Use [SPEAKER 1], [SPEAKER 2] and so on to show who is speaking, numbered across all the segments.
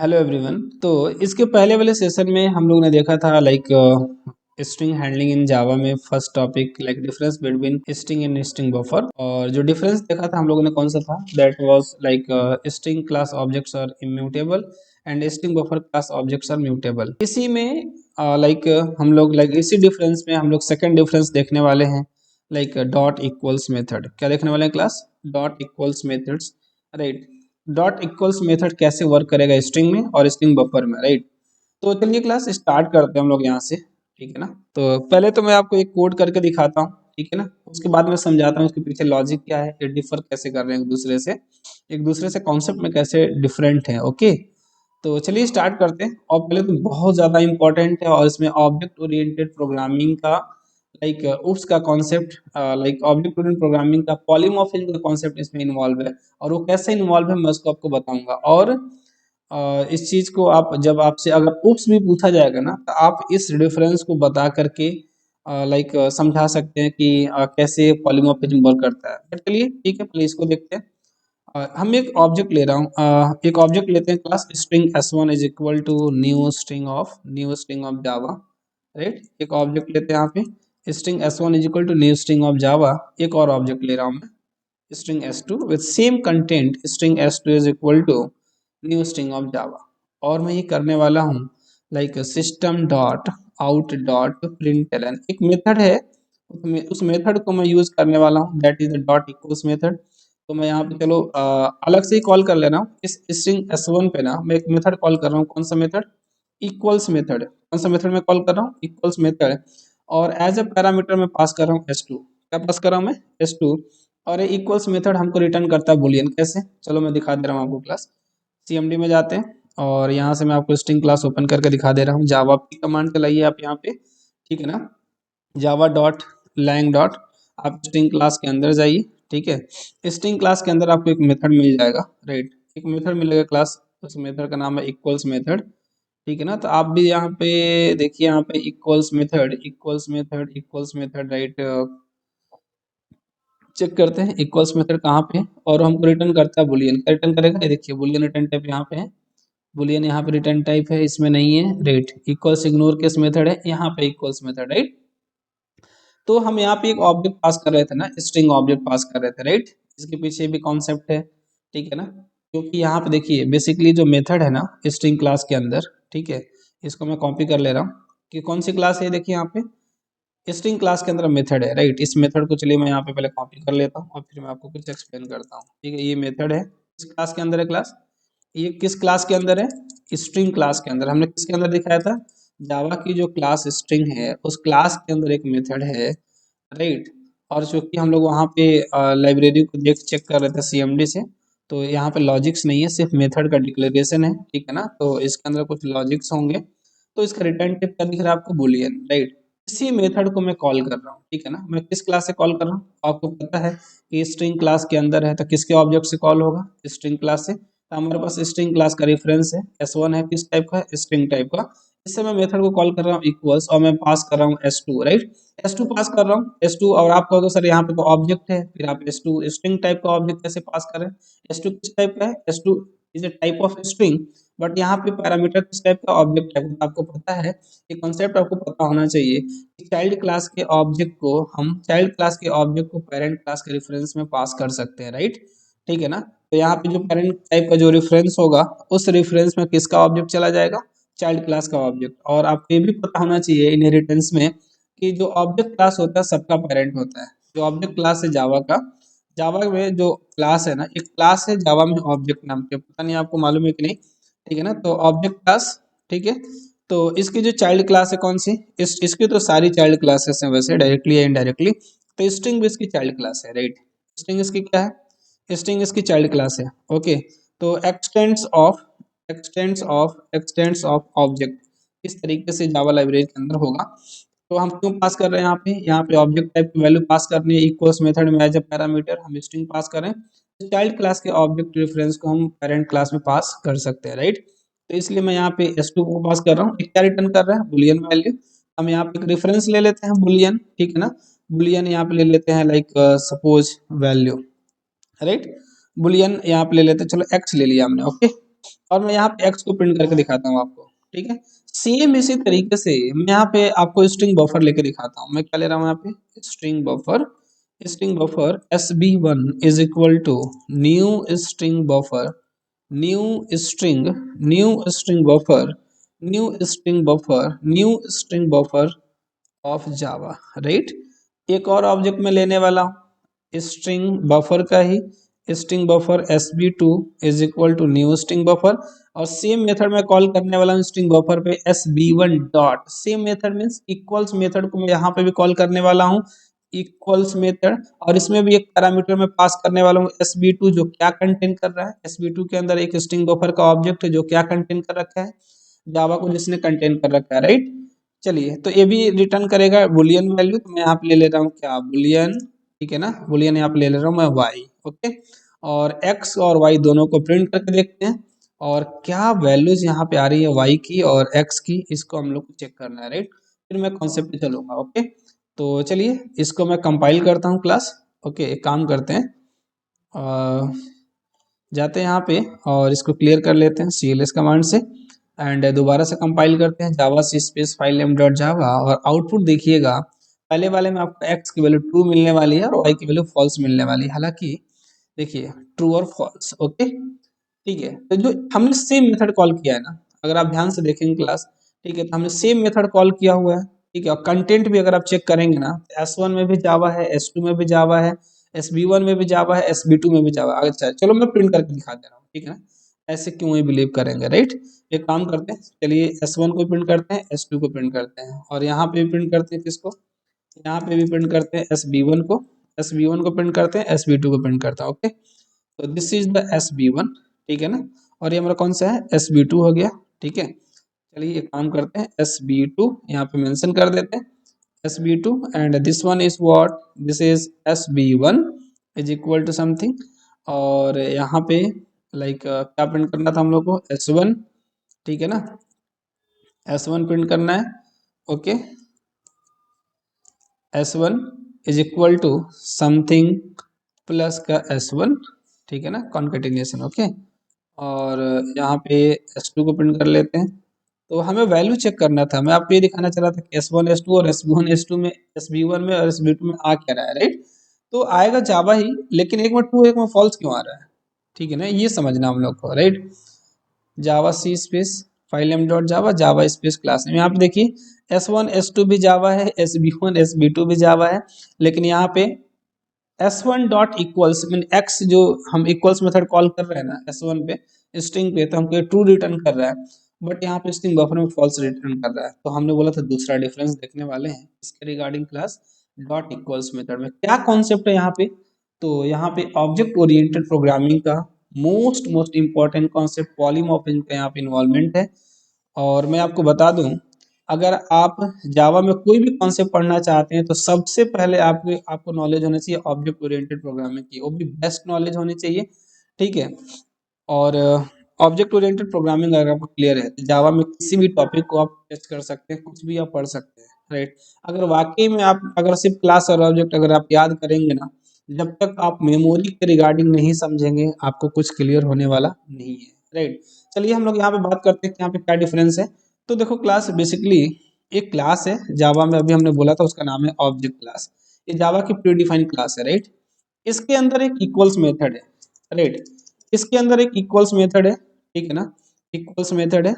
[SPEAKER 1] Hello everyone. तो इसके पहले वाले सेशन में हम लोग ने देखा था स्ट्रिंग हैंडलिंग इन जावा में first topic like difference between string and string buffer. और जो डिफरेंस देखा था हम लोगों ने कौन सा था, that was like string class objects are immutable and string buffer class objects are mutable. इसी में हम लोग इसी डिफरेंस में हम लोग सेकेंड डिफरेंस देखने वाले हैं, लाइक डॉट इक्वल्स मेथड। क्या देखने वाले हैं class? Dot equals methods, right. Dot equals method कैसे वर्क करेगा स्ट्रिंग में और स्ट्रिंग बफर में, राइट। तो चलिए क्लास स्टार्ट करते हैं हम लोग यहाँ से, ठीक है ना। तो पहले तो मैं आपको एक कोड करके दिखाता हूँ, ठीक है ना। उसके बाद मैं समझाता हूँ उसके पीछे लॉजिक क्या है, ये डिफर कैसे कर रहे हैं एक दूसरे से कॉन्सेप्ट में कैसे डिफरेंट है। ओके, तो चलिए स्टार्ट करते हैं। और पहले तो बहुत ज़्यादा इंपॉर्टेंट है और इसमें ऑब्जेक्ट ओरिएंटेड प्रोग्रामिंग का उप्स का कॉन्सेप्ट, ऑब्जेक्ट ओरिएंटेड प्रोग्रामिंग का पॉलीमॉर्फिज्म का कॉन्सेप्ट इसमें इन्वॉल्व है। और वो कैसे इन्वॉल्व है मैं उसको आपको बताऊंगा। और इस चीज़ को आप जब आपसे अगर उप्स भी पूछा जाएगा ना, तो आप इस रेफरेंस को बता करके समझा सकते हैं कि कैसे पॉलीमॉर्फिज्म वर्क करता है। बट चलिए ठीक है, पहले इसको देखते हैं। हम एक ऑब्जेक्ट ले रहा हूँ, एक ऑब्जेक्ट लेते हैं class string s1 is equal to new string of Java, right. एक ऑब्जेक्ट लेते हैं यहाँ पे string s1 is equal to new string of Java. एक और ऑब्जेक्ट ले रहा हूँ मैं string s2 with same content string s2 is equal to new string of Java. और मैं ये करने वाला हूँ system dot out dot println, एक मेथड है। उस मेथड को मैं यूज करने वाला हूँ, that is the dot equals method. तो मैं यहाँ पे चलो अलग से ही कॉल कर ले रहा हूँ। इस स्ट्रिंग s1 पे ना मैं एक मेथड कॉल कर रहा हूँ। कौन सा मेथड? Equals method. कौन सा मेथड मैं कॉल कर रहा हूँ? Equals method. और एज ए पैरामीटर में पास कर रहा हूँ s2। क्या पास कर रहा हूँ मैं? s2। और ये इक्वल्स मेथड हमको रिटर्न करता है बुलियन। कैसे? चलो मैं दिखा दे रहा हूँ आपको क्लास। cmd में जाते हैं और यहाँ से मैं आपको स्ट्रिंग क्लास ओपन करके दिखा दे रहा हूँ। जावा की कमांड चलाइए आप यहाँ पे, ठीक है ना। जावा डॉट लैंग डॉट, आप स्ट्रिंग क्लास के अंदर जाइए, ठीक है। स्ट्रिंग क्लास के अंदर आपको एक मेथड मिल जाएगा, राइट। एक मेथड मिलेगा क्लास, उस मेथड का नाम है इक्वल्स मेथड, ठीक है ना। तो आप भी यहाँ पे देखिए, यहाँ पे इक्वल्स मेथड राइट। चेक करते हैं इक्वल्स मेथड कहाँ पे है और हमको रिटर्न करता है बुलियन। क्या रिटर्न करेगा? ये देखिए बुलियन रिटर्न टाइप यहाँ पे है, बुलियन यहाँ पे रिटर्न टाइप है, इसमें नहीं है, right. Equals ignore case method है, यहाँ पे इक्वल्स मेथड, राइट। तो हम यहाँ पे एक ऑब्जेक्ट पास कर रहे थे ना, स्ट्रिंग ऑब्जेक्ट पास कर रहे थे, राइट। इसके पीछे भी कॉन्सेप्ट है, ठीक है ना। क्योंकि यहाँ पे देखिए बेसिकली जो मेथड है ना स्ट्रिंग क्लास के अंदर, ठीक है, इसको मैं कॉपी कर ले रहा हूँ कि कौन सी क्लास है। देखिए यहाँ पे स्ट्रिंग क्लास के अंदर मेथड है, राइट। इस मेथड को चलिए मैं यहाँ पे पहले कॉपी कर लेता हूँ और फिर मैं आपको कुछ एक्सप्लेन करता हूँ, ठीक है। ये मेथड है, इस क्लास के अंदर है क्लास। ये किस क्लास के अंदर है? स्ट्रिंग क्लास के अंदर। हमने किसके अंदर दिखाया था? जावा की जो क्लास स्ट्रिंग है उस क्लास के अंदर एक मेथड है, राइट। और चूंकि हम लोग वहाँ पे लाइब्रेरी को देख चेक कर रहे थे cmd से, तो यहाँ पे लॉजिक्स नहीं है, सिर्फ मेथड का डिक्लेरेशन है, ठीक है ना। तो इसके अंदर कुछ लॉजिक्स होंगे। तो इसका रिटर्न टाइप क्या दिख रहा है आपको? Boolean, right. इसी मेथड को मैं कॉल कर रहा हूँ, ठीक है ना। मैं किस क्लास से कॉल कर रहा हूँ? आपको पता है कि स्ट्रिंग क्लास के अंदर है, तो किसके ऑब्जेक्ट से कॉल होगा? स्ट्रिंग क्लास से। तो हमारे पास स्ट्रिंग क्लास का रेफरेंस है s1 है, किस टाइप का? स्ट्रिंग टाइप का। इससे मैं मेथड को कॉल कर रहा हूँ इक्वल्स और मैं पास कर रहा हूँ s2, राइट। s2 पास कर रहा हूँ, s2। और आप कहोगे सर यहाँ पे तो ऑब्जेक्ट है, फिर आप s2 स्ट्रिंग टाइप का ऑब्जेक्ट कैसे पास करें? s2 किस टाइप का है? s2 is a type of string, but यहाँ पे पैरामीटर किस टाइप का? ऑब्जेक्ट टाइप का। आपको पता है, ये कॉन्सेप्ट आपको पता होना चाहिए कि चाइल्ड क्लास के ऑब्जेक्ट को हम चाइल्ड क्लास के ऑब्जेक्ट को पेरेंट क्लास के रेफरेंस में पास कर सकते हैं, राइट, ठीक है ना। तो यहाँ पे जो पेरेंट टाइप का जो रेफरेंस होगा उस रेफरेंस में किसका ऑब्जेक्ट चला जाएगा? चाइल्ड क्लास का ऑब्जेक्ट। और आपको ये भी पता होना चाहिए इनहेरिटेंस में कि जो ऑब्जेक्ट क्लास होता है सबका पेरेंट होता है। जो ऑब्जेक्ट क्लास है जावा का, जावा में जो क्लास है ना, एक क्लास है जावा में ऑब्जेक्ट नाम के, पता नहीं आपको मालूम है कि नहीं, ठीक है ना। तो ऑब्जेक्ट क्लास, ठीक है। तो इसकी जो चाइल्ड क्लास है कौन सी? इसकी तो सारी चाइल्ड क्लासेस हैं वैसे, डायरेक्टली या इनडायरेक्टली। तो स्ट्रिंग भी इसकी चाइल्ड क्लास है, राइट। स्ट्रिंग इसकी क्या है? स्ट्रिंग इसकी चाइल्ड क्लास है, ओके। तो एक्सटेंड्स ऑफ ऑब्जेक्ट इस तरीके से जावा लाइब्रेरी के अंदर होगा। तो हम क्यों पास कर रहे हैं यहाँ पे ऑब्जेक्ट टाइप की वैल्यू पास करनी है इक्वल्स मेथड में एज ए पैरामीटर, हम स्ट्रिंग पास करें। तो चाइल्ड क्लास के ऑब्जेक्ट रेफरेंस को हम पेरेंट क्लास में पास कर सकते हैं, राइट। तो इसलिए मैं यहाँ पे s2 को पास कर रहा हूँ। क्या रिटर्न कर रहा है? Boolean value. हम यहाँ पे एक रेफरेंस ले लेते हैं बुलियन, ठीक है ना। बुलियन यहाँ पे ले लेते हैं सपोज वैल्यू, राइट। बुलियन यहाँ पे ले लेते हैं, चलो x ले लिया हमने, ओके। और मैं यहाँ पे एक्स को प्रिंट करके दिखाता हूँ आपको, ठीक है। सेम इसी तरीके से मैं यहाँ पे आपको स्ट्रिंग बफर लेके दिखाता हूँ। मैं क्या ले रहा हूँ यहाँ पे, string buffer sb1 is equal to new string buffer, new string new buffer new string buffer of Java, right. एक और ऑब्जेक्ट में लेने वाला हूँ स्ट्रिंग बफर का ही, string buffer sb2 is equal to new string buffer, और same method में कॉल करने वाला हूँ स्ट्रिंग बफर पे sb1 dot, same method means equals method को मैं यहाँ पे भी कॉल करने वाला हूँ इक्वल्स मेथड, और इसमें भी एक पैरामीटर में पास करने वाला हूँ sb2 जो क्या कंटेन कर रहा है, sb2 के अंदर एक स्ट्रिंग बफर का ऑब्जेक्ट है जो क्या कंटेन कर रखा है, जावा को जिसने कंटेन कर रखा है, राइट। चलिए, तो ये भी रिटर्न करेगा बुलियन वैल्यू, तो मैं यहाँ पे ले ले रहा हूँ क्या, बुलियन, ठीक है ना, बुलियन यहाँ पे ले ले रहा हूँ मैं वाई, ओके। और एक्स और वाई दोनों को प्रिंट करके देखते हैं और क्या वैल्यूज यहाँ पे आ रही है वाई की और एक्स की, इसको हम लोग को चेक करना है, राइट। फिर मैं कॉन्सेप्ट पे चलूंगा, ओके। तो चलिए इसको मैं कंपाइल करता हूँ क्लास, ओके। एक काम करते हैं, जाते हैं यहाँ पे और इसको क्लियर कर लेते हैं cls कमांड से, एंड दोबारा से कंपाइल करते हैं Java C space file name dot Java, और आउटपुट देखिएगा पहले वाले में आपको x की वैल्यू ट्रू मिलने वाली है और y की वैल्यू फॉल्स मिलने वाली है, हालांकि देखिए ट्रू और फॉल्स, ओके, ठीक है। तो जो हमने सेम मेथड कॉल किया है ना, अगर आप ध्यान से देखेंगे क्लास, ठीक है, तो हमने सेम मेथड कॉल किया हुआ है, ठीक है। और कंटेंट भी अगर आप चेक करेंगे ना, S1 में भी जावा है, S2 में भी जावा है, SB1 में भी जावा है, SB2 में भी जावा है। अच्छा चलो मैं प्रिंट करके दिखा दे रहा हूँ, ठीक है ना, ऐसे क्यों ये बिलीव करेंगे, राइट। एक काम करते हैं, चलिए S1 को प्रिंट करते हैं, S2 को प्रिंट करते हैं, और यहाँ पे भी प्रिंट करते हैं किसको, यहाँ पे भी प्रिंट करते हैं SB1 को प्रिंट करते हैं, SB2 को प्रिंट करते हैं, ओके। तो दिस इज द SB1, ठीक है ना, और ये हमारा कौन सा है, SB2 हो गया, ठीक है। चलिए एक काम करते हैं, SB2 यहाँ पे मेंशन कर देते हैं, SB2 and this one is what, this is SB1 is equal to something, और यहाँ पे लाइक क्या प्रिंट करना था हम लोग को, S1, ठीक है ना, S1 प्रिंट करना है, okay. S1 is equal to something plus का S1, ठीक है ना, कॉन्केटिनेशन, ओके। और यहाँ पे S2 को प्रिंट कर लेते हैं। तो हमें वैल्यू चेक करना था, मैं आपको ये दिखाना चाह रहा था कि S1 S2 और SB1 S2 में, SB1 में और SB2 में आ क्या रहा है, राइट। तो आएगा जावा ही, लेकिन एक में ट्रू एक में फॉल्स क्यों आ रहा है, ठीक है ना, ये समझना हम लोग को, right. Java C space file name dot Java, Java space class name, यहाँ पे देखिए S1 S2 भी जावा है, SB1 SB2 भी जावा है, लेकिन यहाँ पे S1 dot equals mean x, जो हम इक्वल्स मेथड कॉल कर रहे हैं ना S1 पे स्ट्रिंग पे, तो हमको ट्रू रिटर्न कर रहा है, बट यहाँ पे स्ट्रिंग बफर में फॉल्स रिटर्न कर रहा है। तो हमने बोला था दूसरा डिफरेंस देखने वाले हैं इसके regarding class dot equals method में क्या कॉन्सेप्ट है यहाँ पे। तो यहाँ पे ऑब्जेक्ट ओरिएंटेड प्रोग्रामिंग का मोस्ट इंपॉर्टेंट कॉन्सेप्ट पॉलीमॉर्फिज्म का यहाँ पे इन्वॉल्वमेंट है। और मैं आपको बता दूं, अगर आप जावा में कोई भी कॉन्सेप्ट पढ़ना चाहते हैं तो सबसे पहले आपको नॉलेज होनी चाहिए ऑब्जेक्ट ओरिएंटेड प्रोग्रामिंग की, वो भी बेस्ट नॉलेज होनी चाहिए, ठीक है। और ऑब्जेक्ट ओरिएंटेड प्रोग्रामिंग अगर आपको क्लियर है तो जावा में किसी भी टॉपिक को आप टेस्ट कर सकते हैं, कुछ भी आप पढ़ सकते हैं, राइट। अगर वाकई में आप अगर सिर्फ क्लास और ऑब्जेक्ट अगर आप याद करेंगे ना, जब तक आप मेमोरी के रिगार्डिंग नहीं समझेंगे आपको कुछ क्लियर होने वाला नहीं है, राइट। चलिए हम लोग यहाँ पे बात करते हैं कि यहाँ पे क्या डिफरेंस है। तो देखो क्लास बेसिकली एक क्लास है जावा में, अभी हमने बोला था उसका नाम है ऑब्जेक्ट क्लास, ये जावा की प्री डिफाइंड क्लास है, राइट। इसके अंदर एक इक्वल्स मेथड है, राइट, इसके अंदर एक इक्वल्स मेथड है, ठीक है ना, इक्वल्स मेथड है,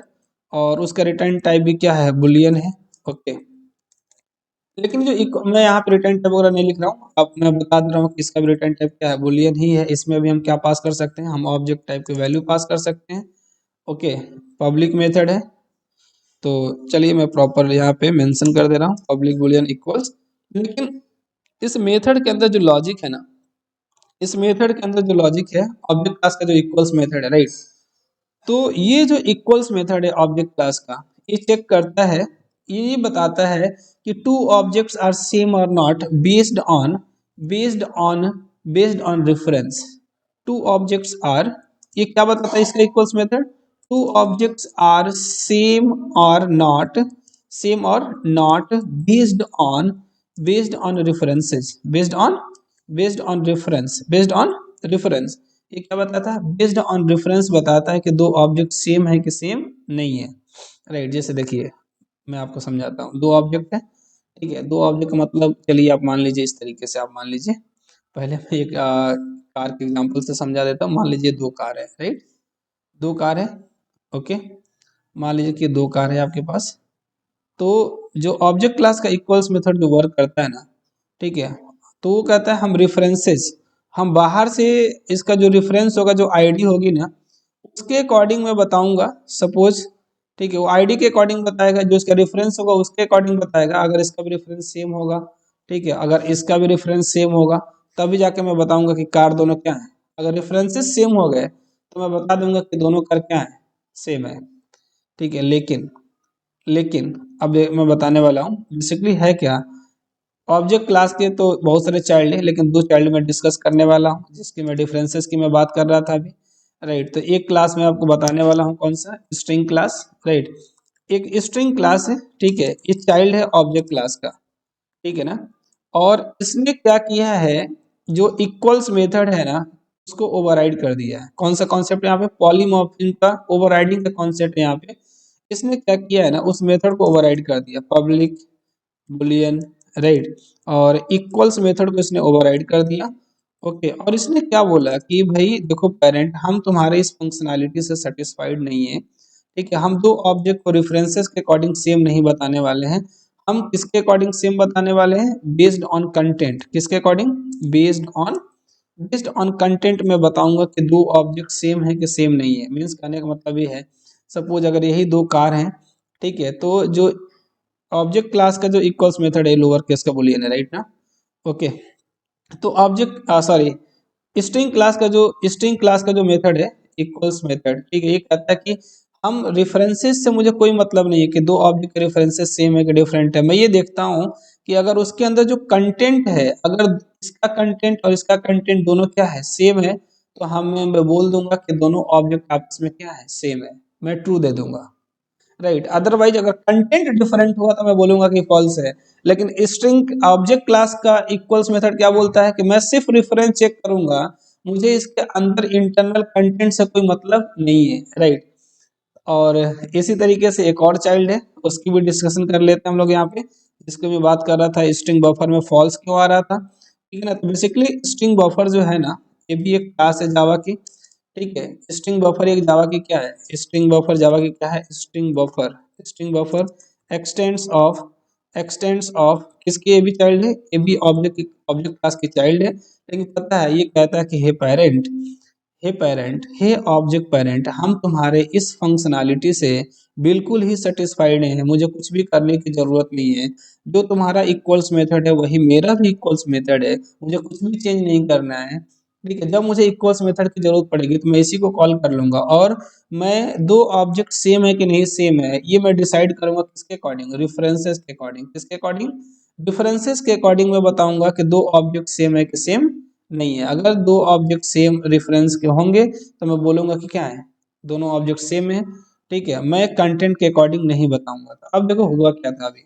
[SPEAKER 1] और उसका रिटर्न टाइप भी क्या है, बुलियन है, ओके। लेकिन जो मैं यहाँ पे रिटर्न टाइप वगैरह नहीं लिख रहा हूँ, अब मैं बता दे रहा हूँ कि इसका भी रिटर्न टाइप क्या है, बुलियन ही है। इसमें भी हम क्या पास कर सकते हैं, हम ऑब्जेक्ट टाइप की वैल्यू पास कर सकते हैं, ओके। पब्लिक मेथड है, तो चलिए मैं प्रॉपर यहाँ पे मेंशन कर दे रहा हूँ पब्लिक बुलियन इक्वल्स। लेकिन इस मेथड के अंदर जो लॉजिक है ना, इस मेथड के अंदर जो लॉजिक है ऑब्जेक्ट क्लास का जो इक्वल्स मेथड है, राइट। तो ये जो इक्वल्स मेथड है ऑब्जेक्ट क्लास का, ये चेक करता है, ये बताता है कि टू ऑब्जेक्ट्स आर सेम और not based on based on reference. Two objects are, ये क्या बताता है इसका equals method, two objects are same और not based on references, based on reference ये क्या बताता है, बेस्ड ऑन रेफरेंस बताता है कि दो ऑब्जेक्ट सेम है कि सेम नहीं है, राइट। जैसे देखिए मैं आपको समझाता हूँ, दो ऑब्जेक्ट है, ठीक है, दो ऑब्जेक्ट का मतलब चलिए आप मान लीजिए इस तरीके से, आप मान लीजिए पहले मैं एक कार के एग्जांपल से समझा देता हूँ। मान लीजिए दो कार है, राइट, दो कार है, ओके। मान लीजिए कि दो कार है आपके पास। तो जो ऑब्जेक्ट क्लास का इक्वल्स मेथड जो वर्क करता है ना, ठीक है, तो वो कहता है हम रेफरेंसेस, हम बाहर से इसका जो रेफरेंस होगा, जो आईडी होगी ना, उसके अकॉर्डिंग मैं बताऊंगा सपोज, ठीक है, वो आईडी के अकॉर्डिंग बताएगा, जो इसका रेफरेंस होगा उसके अकॉर्डिंग बताएगा। अगर इसका भी रेफरेंस सेम होगा, ठीक है, अगर इसका भी रेफरेंस सेम होगा, तभी जाके मैं बताऊंगा कि कार दोनों क्या है। अगर रेफरेंसेस सेम हो गए तो मैं बता दूंगा कि दोनों कार क्या है, सेम है, ठीक है। लेकिन लेकिन अब मैं बताने वाला हूँ बेसिकली है क्या। ऑब्जेक्ट क्लास के तो बहुत सारे चाइल्ड है, लेकिन दो चाइल्ड मैं डिस्कस करने वाला हूँ, जिसकी मैं डिफरेंसेस की मैं बात कर रहा था अभी, राइट। तो एक क्लास मैं आपको बताने वाला हूँ, कौन सा, स्ट्रिंग क्लास, राइट। एक स्ट्रिंग क्लास है, ठीक है, ये चाइल्ड है ऑब्जेक्ट क्लास का, ठीक है ना। और इसने क्या किया है, जो इक्वल्स मेथड है ना, उसको ओवरराइड कर दिया है। कौन सा कॉन्सेप्ट यहाँ पे, पॉलीमॉर्फिज्म का ओवरराइडिंग का कॉन्सेप्ट यहाँ पे। इसने क्या किया है ना, उस मेथड को ओवरराइड कर दिया, पब्लिक बुलियन, राइट, और इक्वल्स मेथड को इसने ओवरराइड कर दिया, ओके। और इसने क्या बोला कि भाई देखो पेरेंट, हम तुम्हारे इस फंक्शनैलिटी से सेटिस्फाइड नहीं है, ठीक है, हम दो ऑब्जेक्ट को रेफरेंसेस के अकॉर्डिंग सेम नहीं बताने वाले हैं, हम किसके अकॉर्डिंग सेम बताने वाले हैं, बेस्ड ऑन कंटेंट। किसके अकॉर्डिंग, बेस्ड ऑन कंटेंट में बताऊंगा कि दो ऑब्जेक्ट सेम है कि सेम नहीं है। मीन्स कहने का मतलब ये है, सपोज अगर यही दो कार हैं, ठीक है, तो जो ऑब्जेक्ट क्लास का जो इक्वल्स मेथड है लोअर केस का बुलियन है, राइट ना, ओके। तो ऑब्जेक्ट सॉरी स्ट्रिंग क्लास का जो मेथड है, इक्वल्स मेथड, ठीक है, ये कहता है कि हम रेफरेंसेस से मुझे कोई मतलब नहीं है कि दो ऑब्जेक्ट के रेफरेंसेस सेम है कि डिफरेंट है। मैं ये देखता हूँ कि अगर उसके अंदर जो कंटेंट है, अगर इसका कंटेंट और इसका कंटेंट दोनों क्या है, सेम है, तो मैं बोल दूंगा कि दोनों ऑब्जेक्ट आपस में क्या है, सेम है, मैं ट्रू दे दूंगा, राइट। अदरवाइज अगर कंटेंट डिफरेंट हुआ तो मैं बोलूंगा कि फॉल्स है। लेकिन स्ट्रिंग ऑब्जेक्ट क्लास का इक्वल्स मेथड क्या बोलता है कि मैं सिर्फ रेफरेंस चेक करूंगा, मुझे इसके अंदर इंटरनल कंटेंट से कोई मतलब नहीं है, राइट। और इसी तरीके से एक और चाइल्ड है, उसकी भी डिस्कशन कर लेते हैं हम लोग यहाँ पे, जिसको भी बात कर रहा था स्ट्रिंग बफर में फॉल्स क्यों आ रहा था, ठीक है ना। तो बेसिकली स्ट्रिंग बफर जो है ना, ये भी एक क्लास है जावा की, ठीक है। स्ट्रिंग बफर एक जावा की क्या है, स्ट्रिंग बफर जावा की क्या है, स्ट्रिंग बफर एक्सटेंड्स ऑफ किसकी, ये भी चाइल्ड है, ये भी ऑब्जेक्ट ऑब्जेक्ट क्लास की चाइल्ड है। लेकिन पता है ये कहता है कि हे पेरेंट हे ऑब्जेक्ट पेरेंट, हम तुम्हारे इस फंक्शनैलिटी से बिल्कुल ही सेटिस्फाइड हैं, मुझे कुछ भी करने की जरूरत नहीं है। जो तुम्हारा इक्वल्स मेथड है वही मेरा भी इक्वल्स मेथड है, मुझे कुछ भी चेंज नहीं करना है, ठीक है। जब मुझे इक्वल्स मेथड की जरूरत पड़ेगी तो मैं इसी को कॉल कर लूंगा, और मैं दो ऑब्जेक्ट सेम है कि नहीं सेम है ये मैं डिसाइड करूंगा किसके अकॉर्डिंग, रेफरेंसेस के अकॉर्डिंग। किसके अकॉर्डिंग, डिफरेंसेस के अकॉर्डिंग मैं बताऊंगा कि दो ऑब्जेक्ट सेम है कि सेम नहीं है। अगर दो ऑब्जेक्ट सेम रेफरेंस के होंगे तो मैं बोलूंगा कि क्या है, दोनों ऑब्जेक्ट सेम है, ठीक है। मैं कंटेंट के अकॉर्डिंग नहीं बताऊंगा। तो अब देखो हुआ क्या था, अभी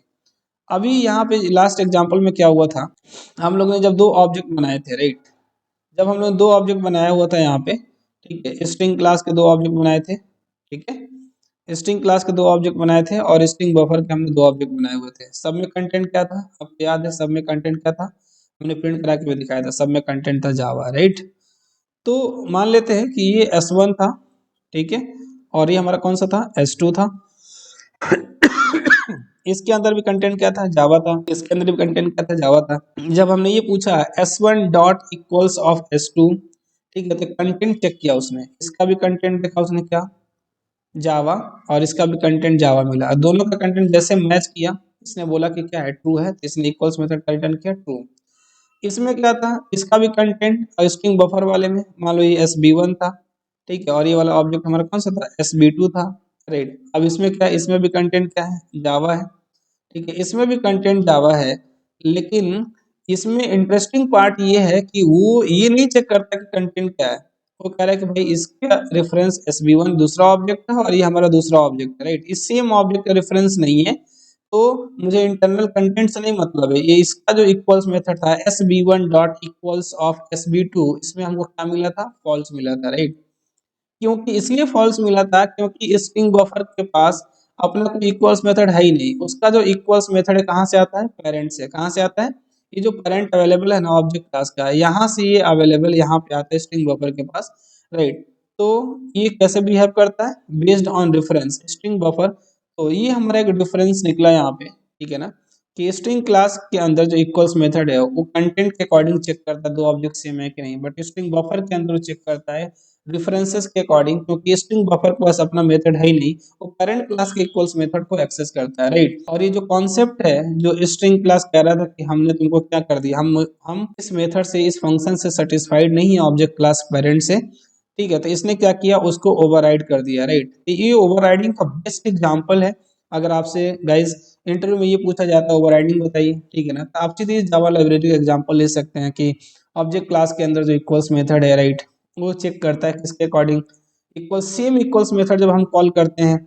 [SPEAKER 1] अभी यहाँ पे लास्ट एग्जांपल में क्या हुआ था, हम लोग ने जब दो ऑब्जेक्ट बनाए थे, राइट, जब हम लोग दो ऑब्जेक्ट बनाया हुआ था यहाँ पे, ठीक है, स्ट्रिंग क्लास के दो ऑब्जेक्ट बनाए थे, ठीक है, स्ट्रिंग क्लास के दो ऑब्जेक्ट बनाए थे और स्ट्रिंग बफर के हमने दो ऑब्जेक्ट बनाए हुए थे। सब में कंटेंट क्या था, आपको याद है सब में कंटेंट क्या था, हमने प्रिंट करा के भी दिखाया था, सब में कंटेंट था जावा, राइट। तो मान लेते हैं कि ये S1 था, ठीक है, और ये हमारा कौन सा था, S2 था। इसके अंदर भी कंटेंट क्या था, जावा था, इसके अंदर भी कंटेंट क्या था, जावा था। जब हमने ये पूछा S1 dot equals of S2, ठीक है, तो कंटेंट चेक किया उसने, इसका भी कंटेंट देखा उसने क्या, जावा, और इसका भी कंटेंट जावा मिला, और दोनों का कंटेंट जैसे मैच किया, इसने बोला कि क्या है, ट्रू है, तो इसने इक्वल्स मेथड का रिटर्न किया ट्रू। इसमें क्या था, इसका भी कंटेंट स्ट्रिंग बफर वाले में मान लो ये SB1 था, ठीक है, और ये वाला ऑब्जेक्ट हमारा कौन सा था, SB2 था, राइट। अब इसमें क्या है, इसमें भी कंटेंट क्या है, जावा है, ठीक है, इसमें भी कंटेंट जावा है। लेकिन इसमें इंटरेस्टिंग पार्ट ये है कि वो ये नहीं चेक करता कि कंटेंट क्या है, वो कह रहा है कि भाई इसका रेफरेंस SB1 दूसरा ऑब्जेक्ट है और ये हमारा दूसरा ऑब्जेक्ट है, राइट, इस सेम ऑब्जेक्ट का रेफरेंस नहीं है, तो मुझे इंटरनल कंटेंट से नहीं मतलब है, ये इसका जो इक्वल्स मेथड था sb1 dot equals of sb2, इसमें हमको क्या मिला था, फॉल्स मिला था, राइट। क्योंकि इसलिए फॉल्स मिला था क्योंकि स्ट्रिंग बफर के पास अपना कोई इक्वल्स मेथड है ही नहीं, उसका जो इक्वल्स मेथड है कहाँ से आता है, पेरेंट से। कहाँ से आता है, ये जो पेरेंट अवेलेबल है ना ऑब्जेक्ट क्लास का, यहाँ से ये अवेलेबल यहाँ पे आता है स्ट्रिंग बफर के पास, राइट। तो ये कैसे बिहेव करता है, based on reference string buffer. तो ये हमारा एक डिफरेंस निकला यहाँ पे, ठीक है ना, कि स्ट्रिंग क्लास के अंदर जो इक्वल्स मेथड है वो कंटेंट के अकॉर्डिंग चेक करता है दो ऑब्जेक्ट सेम है कि नहीं, बट स्ट्रिंग बफर के अंदर चेक करता है डिफरेंसेस के अकॉर्डिंग, क्योंकि स्ट्रिंग बफर के पास अपना मेथड है ही नहीं, वो पेरेंट क्लास के इक्वल्स मेथड को एक्सेस करता है, राइट। और ये जो कॉन्सेप्ट है जो स्ट्रिंग क्लास कह रहा था कि हमने तुमको क्या कर दिया, हम इस मेथड से इस फंक्शन से सेटिस्फाइड नहीं है ऑब्जेक्ट क्लास पेरेंट से, ठीक है, तो इसने क्या किया, उसको ओवरराइड कर दिया, राइट। तो ये ओवरराइडिंग का बेस्ट एग्जांपल है। अगर आपसे गाइस इंटरव्यू में ये पूछा जाता है ओवरराइडिंग बताइए, ठीक है ना, तो आप सीधे जावा लाइब्रेरी का एग्जांपल ले सकते हैं कि ऑब्जेक्ट क्लास के अंदर जो इक्वल्स मेथड है, राइट, वो चेक करता है किसके अकॉर्डिंग, इक्वल्स मेथड जब हम कॉल करते हैं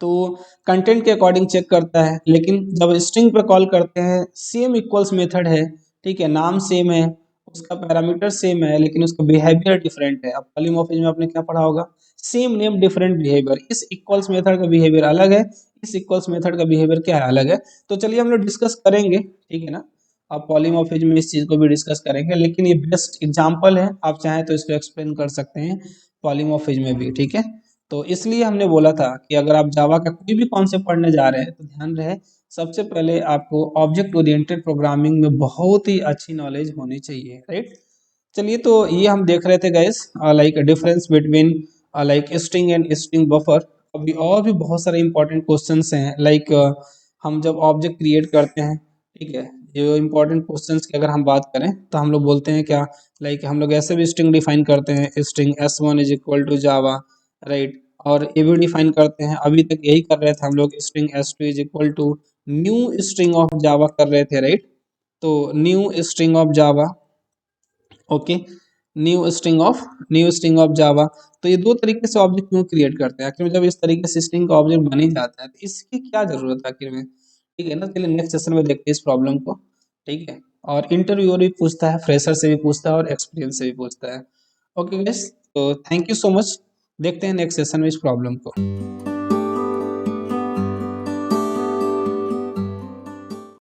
[SPEAKER 1] तो कंटेंट के अकॉर्डिंग चेक करता है, लेकिन जब स्ट्रिंग पे कॉल करते हैं सेम इक्वल्स मेथड है, ठीक है, नाम सेम है, उसका पैरामीटर सेम है, लेकिन उसका बिहेवियर डिफरेंट है। अब पॉलीमॉर्फिज्म में आपने क्या पढ़ा होगा, सेम नेम डिफरेंट बिहेवियर, इस इक्वल्स मेथड का बिहेवियर अलग है, इस इक्वल्स मेथड का बिहेवियर क्या है, अलग है। तो चलिए हम लोग डिस्कस करेंगे, ठीक है ना, आप पॉलीमॉर्फिज्म में इस चीज को भी डिस्कस करेंगे, लेकिन ये बेस्ट एग्जांपल है, आप चाहें तो इसको एक्सप्लेन कर सकते हैं पॉलीमॉर्फिज्म में भी, ठीक है। तो इसलिए हमने बोला था कि अगर आप जावा का कोई भी कॉन्सेप्ट पढ़ने जा रहे हैं तो ध्यान रहे सबसे पहले आपको ऑब्जेक्ट ओरिएंटेड प्रोग्रामिंग में बहुत ही अच्छी नॉलेज होनी चाहिए, राइट। चलिए तो ये हम देख रहे थे guys, like difference between like string and string buffer. अभी और भी बहुत सारे इंपॉर्टेंट क्वेश्चंस हैं, लाइक हम जब ऑब्जेक्ट क्रिएट करते हैं, ठीक है, जो इंपॉर्टेंट क्वेश्चंस की अगर हम बात करें तो हम लोग बोलते हैं क्या, लाइक हम लोग ऐसे भी स्ट्रिंग डिफाइन करते हैं, string s1 is equal to Java, right. और ये भी डिफाइन करते हैं, अभी तक यही कर रहे थे हम लोग, string s2 is equal to new string of Java कर रहे थे, राइट। तो new string of Java, okay, new string of Java. तो ये दो तरीके से ऑब्जेक्ट क्यों क्रिएट करते हैं, आखिर में जब इस तरीके से स्ट्रिंग का ऑब्जेक्ट बन ही जाता है तो इसकी क्या जरूरत है आखिर में, ठीक है ना। चलिए नेक्स्ट सेशन में देखते हैं इस प्रॉब्लम को, ठीक है। और इंटरव्यूअर भी पूछता है, फ्रेशर से भी पूछता है और एक्सपीरियंस से भी पूछता है। ओके गाइस, तो थैंक यू सो मच, देखते हैं नेक्स्ट सेशन में इस प्रॉब्लम को।